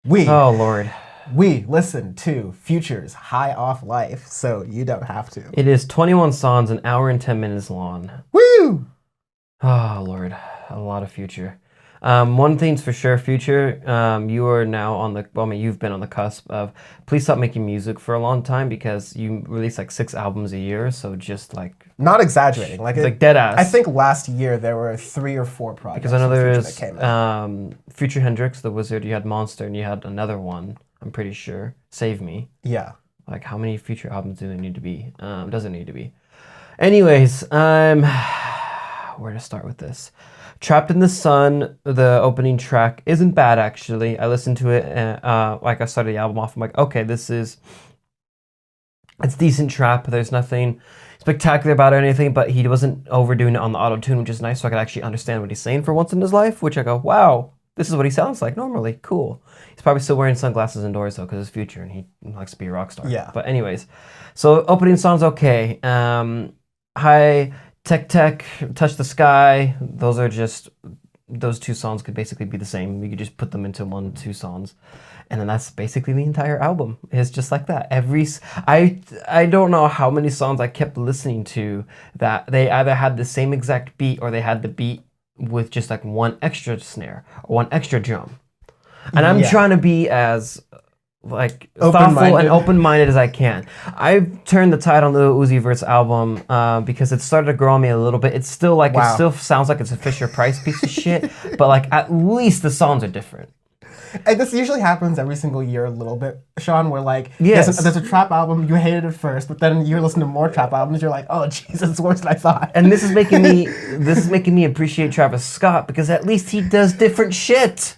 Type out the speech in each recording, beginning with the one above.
Oh, Lord. We listen to Future's High Off Life, so you don't have to. It is 21 songs, an hour and 10 minutes long. Woo! Oh, Lord. A lot of Future. One thing's for sure, Future, you are now on the, well, I mean, you've been on the cusp of, please stop making music for a long time because you release like 6 albums a year, so just like... Not exaggerating. Like dead ass. I think last year there were 3 or 4 projects. Because I know there is that came out. Future Hendrix, The Wizard, you had Monster, and you had another one, I'm pretty sure. Save Me. Yeah. Like, how many Future albums do they need to be? Doesn't need to be. Anyways, where to start with this? Trapped in the Sun, the opening track, isn't bad, actually. I listened to it, like I started the album off, I'm like, okay, it's decent trap. There's nothing spectacular about it or anything, but he wasn't overdoing it on the auto-tune, which is nice, so I could actually understand what he's saying for once in his life, which I go, wow, this is what he sounds like normally. Cool. He's probably still wearing sunglasses indoors, though, because it's Future, and he likes to be a rock star. Yeah. But anyways, so opening song's okay. High Tech, Touch the Sky, those 2 songs could basically be the same. You could just put them into 1, 2 songs. And then that's basically the entire album. It's just like that. I don't know how many songs I kept listening to that they either had the same exact beat or they had the beat with just like 1 extra snare or 1 extra drum. And I'm trying to be as like thoughtful and open-minded as I can. I've turned the tide on the Uzi Vert's album because it started to grow on me a little bit. It's still like, it still sounds like it's a Fisher-Price piece of shit, but like at least the songs are different. And this usually happens every single year a little bit, Sean, where like, there's a trap album, you hated it first, but then you listen to more trap albums, you're like, oh Jesus, it's worse than I thought. And this is making me appreciate Travis Scott because at least he does different shit.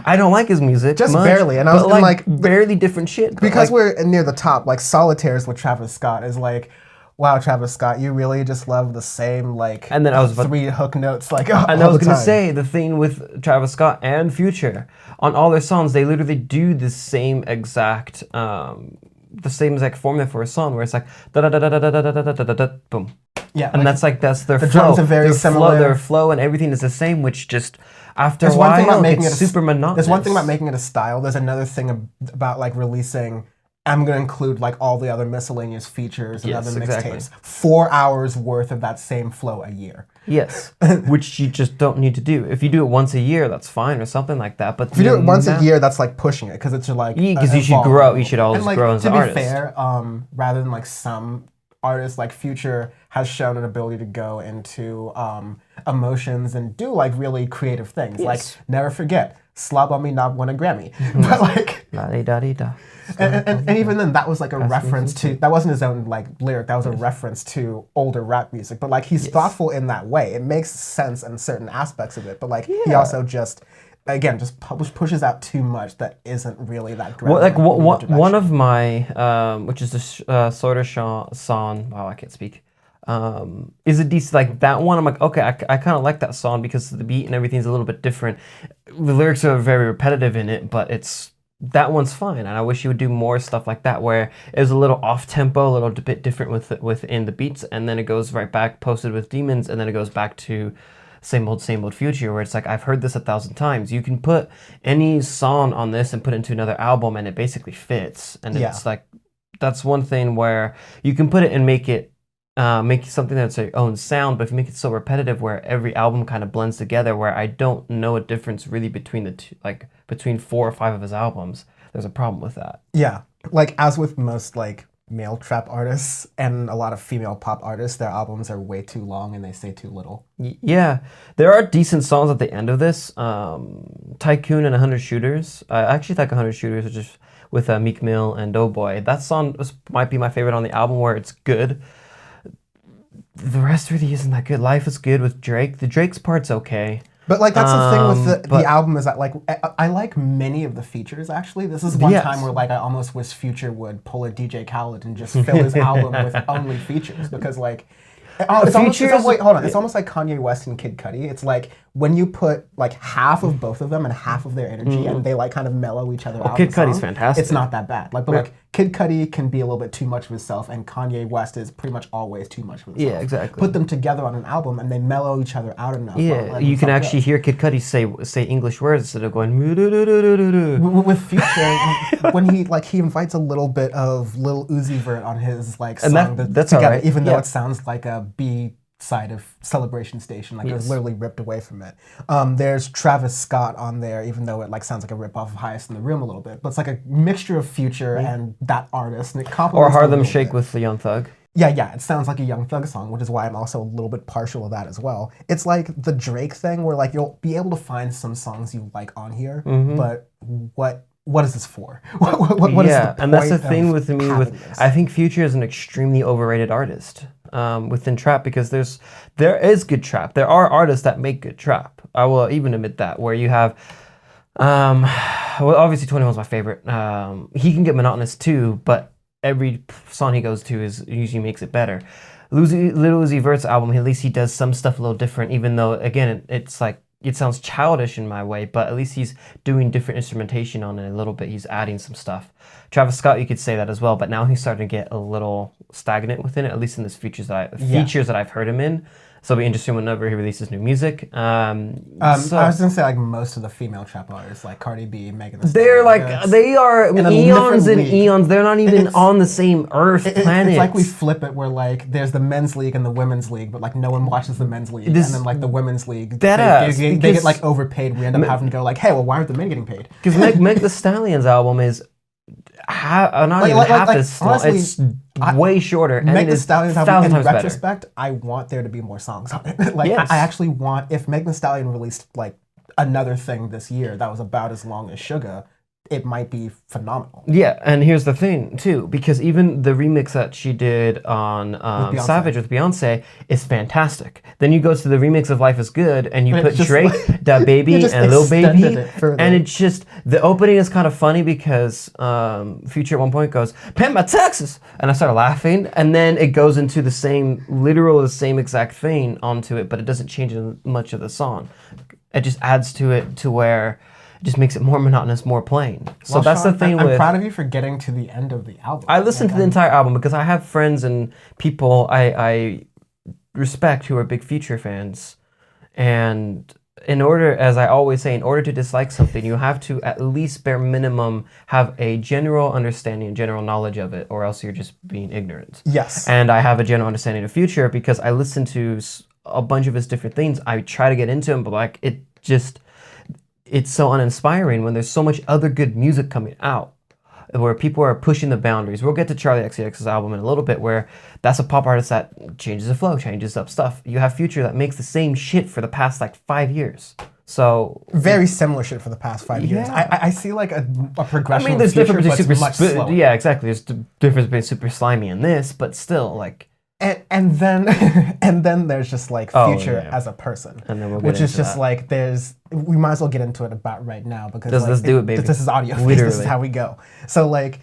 I don't like his music just much, barely, and I was like barely different shit. Because we're near the top, like Solitaires with Travis Scott is like, wow, Travis Scott, you really just love the same like and then I was 3 hook notes like and I was gonna say the thing with Travis Scott and Future on all their songs, they literally do the same exact formula for a song where it's like da da da da da da da da da da boom. Yeah, and that's their the flow. Drums are very similar. Their flow and everything is the same, which just after a while it's super monotonous. There's one thing about making it a style. There's another thing about like releasing. I'm going to include like all the other miscellaneous features and other mixtapes. 4 hours worth of that same flow a year. Yes, which you just don't need to do. If you do it once a year, that's fine or something like that. But if you do it once a year, that's like pushing it because it's like because you should grow. You should always grow as an artist. To be fair, rather than like some artists, like Future has shown an ability to go into emotions and do like really creative things. Like never forget, Slob on Me not won a Grammy, but like. La-di-da-di-da. And even then, that was like a reference to, that wasn't his own like lyric, that was a reference to older rap music. But like he's thoughtful in that way. It makes sense in certain aspects of it. But like he also just, again, just pushes out too much that isn't really that great. Well, like one of my, which is the Sorter song, wow, I can't speak, is a decent, like that one, I'm like, okay, I kind of like that song because the beat and everything's a little bit different. The lyrics are very repetitive in it, but that one's fine, and I wish you would do more stuff like that where it was a little off-tempo, a little bit different within the beats, and then it goes right back, Posted with Demons, and then it goes back to same old Future, where it's like, I've heard this 1,000 times. You can put any song on this and put it into another album, and it basically fits. And it's like, that's one thing where you can put it and make something that's your own sound, but if you make it so repetitive where every album kind of blends together, where I don't know a difference really between the two, like between 4 or 5 of his albums, there's a problem with that. Yeah, like as with most like male trap artists and a lot of female pop artists, their albums are way too long and they say too little. Yeah, there are decent songs at the end of this. Tycoon and 100 Shooters. I actually like 100 Shooters, which is with Meek Mill and Doughboy. That song might be my favorite on the album, where it's good. The rest really isn't that good. Life is good with Drake. The Drake's part's okay. But like that's the thing with the album is that like I like many of the features actually. This is one time where like I almost wish Future would pull a DJ Khaled and just fill his album with only features because like it's almost like Kanye West and Kid Cudi. It's like when you put like half of both of them and half of their energy and they like kind of mellow each other out. Kid Cudi's fantastic. It's not that bad. Like but like Kid Cudi can be a little bit too much of himself, and Kanye West is pretty much always too much of himself. Yeah, exactly. Put them together on an album, and they mellow each other out enough. Yeah, you can actually hear Kid Cudi say English words instead of going. With Future, when he invites a little bit of Lil Uzi Vert on his like song that's together, right. even though it sounds like a B side of Celebration Station, like it was literally ripped away from it. There's Travis Scott on there, even though it like sounds like a rip off of Highest in the Room a little bit, but it's like a mixture of Future and that artist, and it complements. Or Harlem Shake with the Young Thug. Yeah, it sounds like a Young Thug song, which is why I'm also a little bit partial to that as well. It's like the Drake thing, where like you'll be able to find some songs you like on here, but what is this for? What is the and that's the point thing of with me. having this? I think Future is an extremely overrated artist within trap, because there is good trap. There are artists that make good trap. I will even admit that. Where you have, well, obviously 21's my favorite. He can get monotonous too, but every song he goes to usually makes it better. Lil Uzi Vert's album, at least he does some stuff a little different, even though again it's like, it sounds childish in my way, but at least he's doing different instrumentation on it a little bit. He's adding some stuff. Travis Scott, you could say that as well, but now he's starting to get a little stagnant within it, at least in the features that I've heard him in. So it'll be interesting whenever he releases new music. I was gonna say like most of the female trap artists, like Cardi B, Megan Thee They're Stallion, like, they are eons and eons. They're not even on the same Earth planet. It's like we flip it where like there's the men's league and the women's league, but like no one watches the men's league, and then like the women's league, they get like overpaid. We end up having to go like, hey, well, why aren't the men getting paid? Because Meg Thee Stallion's album is not even half as long. Honestly, it's way shorter. And Meg it Thee is Stallion's album, 1,000 in times better. retrospect, I want there to be more songs on it. Like Yes. I actually want, if Meg Thee Stallion released like another thing this year that was about as long as Sugar, it might be phenomenal. Yeah, and here's the thing too, because even the remix that she did on Savage with Beyonce is fantastic. Then you go to the remix of Life Is Good, and you put Drake, Da Baby, and Lil Baby, and it's just, the opening is kind of funny because Future at one point goes, "Pay my taxes," and I started laughing, and then it goes into the same exact thing onto it, but it doesn't change much of the song. It just adds to it to where it just makes it more monotonous, more plain. So well, that's Sean, the thing I'm with... proud of you for getting to the end of the album. I listened to the entire album because I have friends and people I respect who are big Future fans. And in order, as I always say, in order to dislike something, you have to at least bare minimum have a general understanding and general knowledge of it, or else you're just being ignorant. Yes. And I have a general understanding of Future because I listen to a bunch of his different things. I try to get into him, but like it's so uninspiring when there's so much other good music coming out where people are pushing the boundaries. We'll get to Charlie XCX's album in a little bit, where that's a pop artist that changes the flow, changes up stuff. You have Future that makes the same shit for the past like 5 years. So very similar shit for the past 5 years. I see like a progression. I mean, there's difference between much slower. Yeah, exactly. There's difference between Super Slimy and this, but still like. And then there's just like Future as a person, and then we'll get which is into just that. like we might as well get into it about right now because let's do it, baby. This is Audioface. Literally. This is how we go. So like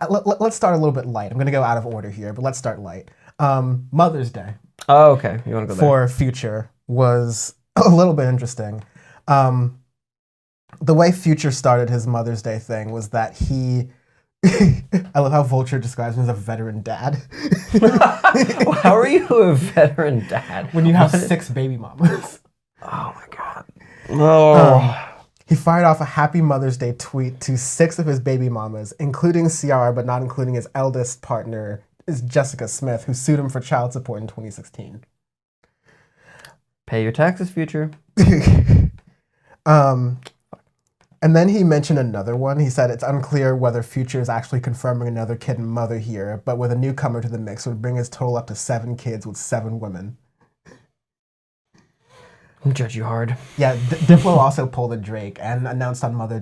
let's start a little bit light. I'm gonna go out of order here, but let's start light. Mother's Day. Oh, okay. You want to go there? For Future was a little bit interesting. The way Future started his Mother's Day thing was that he. I love how Vulture describes him as a veteran dad. How are you a veteran dad? When you have 6 baby mamas. Oh my god. Oh. He fired off a happy Mother's Day tweet to 6 of his baby mamas, including Ciara, but not including his eldest partner, is Jessica Smith, who sued him for child support in 2016. Pay your taxes, Future. And then he mentioned another one. He said it's unclear whether Future is actually confirming another kid and mother here, but with a newcomer to the mix, would bring his total up to 7 kids with 7 women. I'll judge you hard. Yeah, Diplo also pulled a Drake and announced on Mother's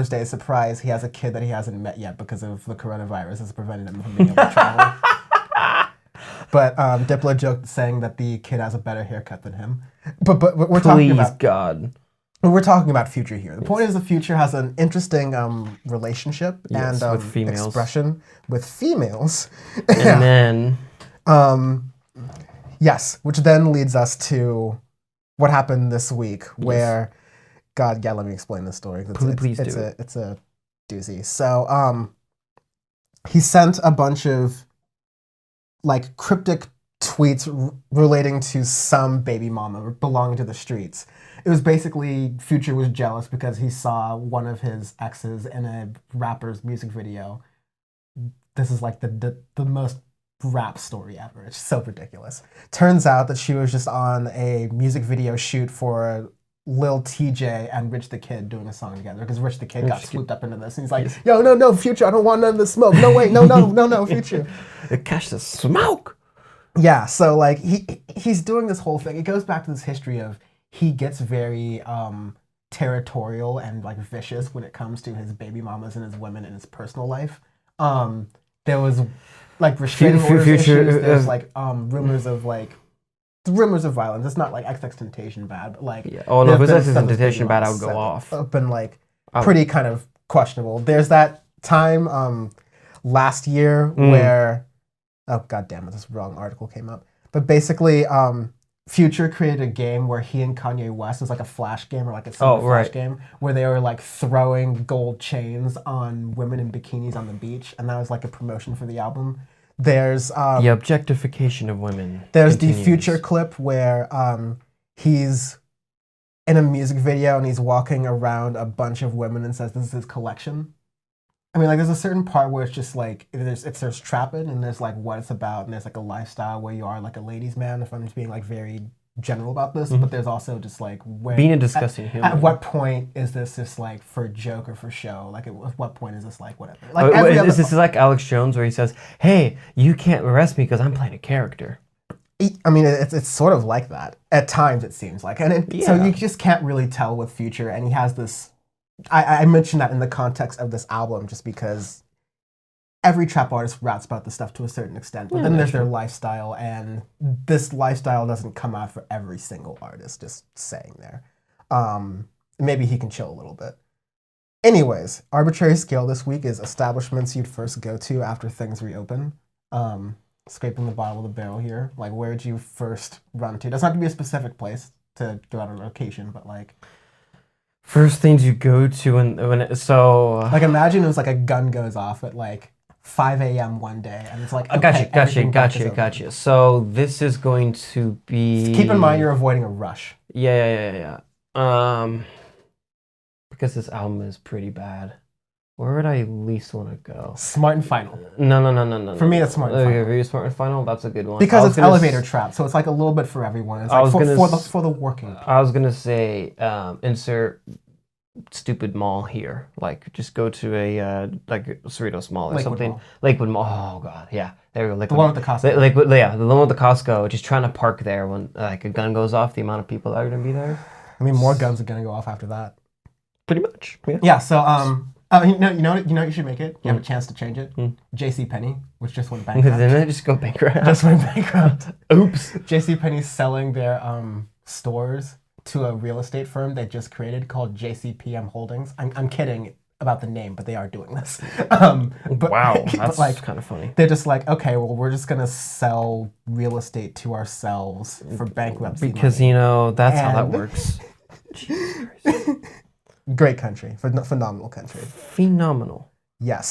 Day surprise he has a kid that he hasn't met yet because of the coronavirus that's preventing him from being able to travel. But Diplo joked saying that the kid has a better haircut than him. But we're talking about... God. We're talking about Future here. The point is the Future has an interesting relationship and with females. Expression with females. And then... yes, which then leads us to what happened this week where... God, yeah, let me explain this story. Please do. It's a doozy. So, he sent a bunch of like cryptic tweets relating to some baby mama belonging to the streets. It was basically Future was jealous because he saw one of his exes in a rapper's music video. This is like the most rap story ever. It's so ridiculous. Turns out that she was just on a music video shoot for Lil TJ and Rich the Kid doing a song together because Rich the Kid got swooped up into this and he's like, yo, no, Future, I don't want none of the smoke. No, wait, no, Future. Catch the smoke. Yeah, so like he's doing this whole thing. It goes back to this history of he gets very territorial and like vicious when it comes to his baby mamas and his women in his personal life. There was like restraining orders issues. There's like rumors of violence. It's not like XXXTentacion bad, but like oh no, if it's XXXTentacion bad, I would go off. Been like pretty kind of questionable. There's that time last year where oh god damn it, this wrong article came up. But basically, Future created a game where he and Kanye West is like a flash game or like a flash game where they were like throwing gold chains on women in bikinis on the beach, and that was like a promotion for the album. There's the objectification of women. There's continues. The Future clip where he's in a music video and he's walking around a bunch of women and says this is his collection. I mean, like, there's a certain part where it's just like there's trapping and there's like what it's about and there's like a lifestyle where you are like a ladies' man. If I'm just being like very general about this, but there's also just like where being a disgusting human. At what point is this just like for joke or for show? Like, at what point is this like whatever? Like, this is like Alex Jones where he says, "Hey, you can't arrest me because I'm playing a character." I mean, it's sort of like that at times. It seems like, so you just can't really tell with Future, and he has this. I mentioned that in the context of this album just because every trap artist raps about this stuff to a certain extent, but then there's their lifestyle, and this lifestyle doesn't come out for every single artist, just saying there. Maybe he can chill a little bit. Anyways, arbitrary scale this week is establishments you'd first go to after things reopen. Scraping the bottom of the barrel here. Like, where'd you first run to? It doesn't have to be a specific place to throw out a location, but like... First things you go to like imagine it was like a gun goes off at like 5 a.m. one day and it's like okay, gotcha. So this is going to be. Keep in mind you're avoiding a rush. Yeah. Because this album is pretty bad. Where would I least want to go? Smart and Final. No. For me, it's Smart and Final. Okay, Smart and Final. That's a good one. Because it's elevator trap, so it's like a little bit for everyone. It's like for the working people. I was gonna say insert stupid mall here. Like just go to a like Cerritos Mall or Lakewood something. Mall. Lakewood Mall. Oh god, yeah. There we go. Lakewood. The one with the Costco. The one with the Costco. Just trying to park there when like a gun goes off. The amount of people that are gonna be there. I mean, more guns are gonna go off after that. Pretty much. Yeah. Yeah. So you know what you should make it. You have a chance to change it. JCPenney, which just went bankrupt. Didn't it just go bankrupt? Just went bankrupt. Oops. JCPenney's selling their stores to a real estate firm they just created called JCPM Holdings. I'm kidding about the name, but they are doing this. But, wow, that's like, kind of funny. They're just like, okay, well, we're just gonna sell real estate to ourselves for bankruptcy because money. You know that's how that works. Great country, phenomenal country. Phenomenal. Yes.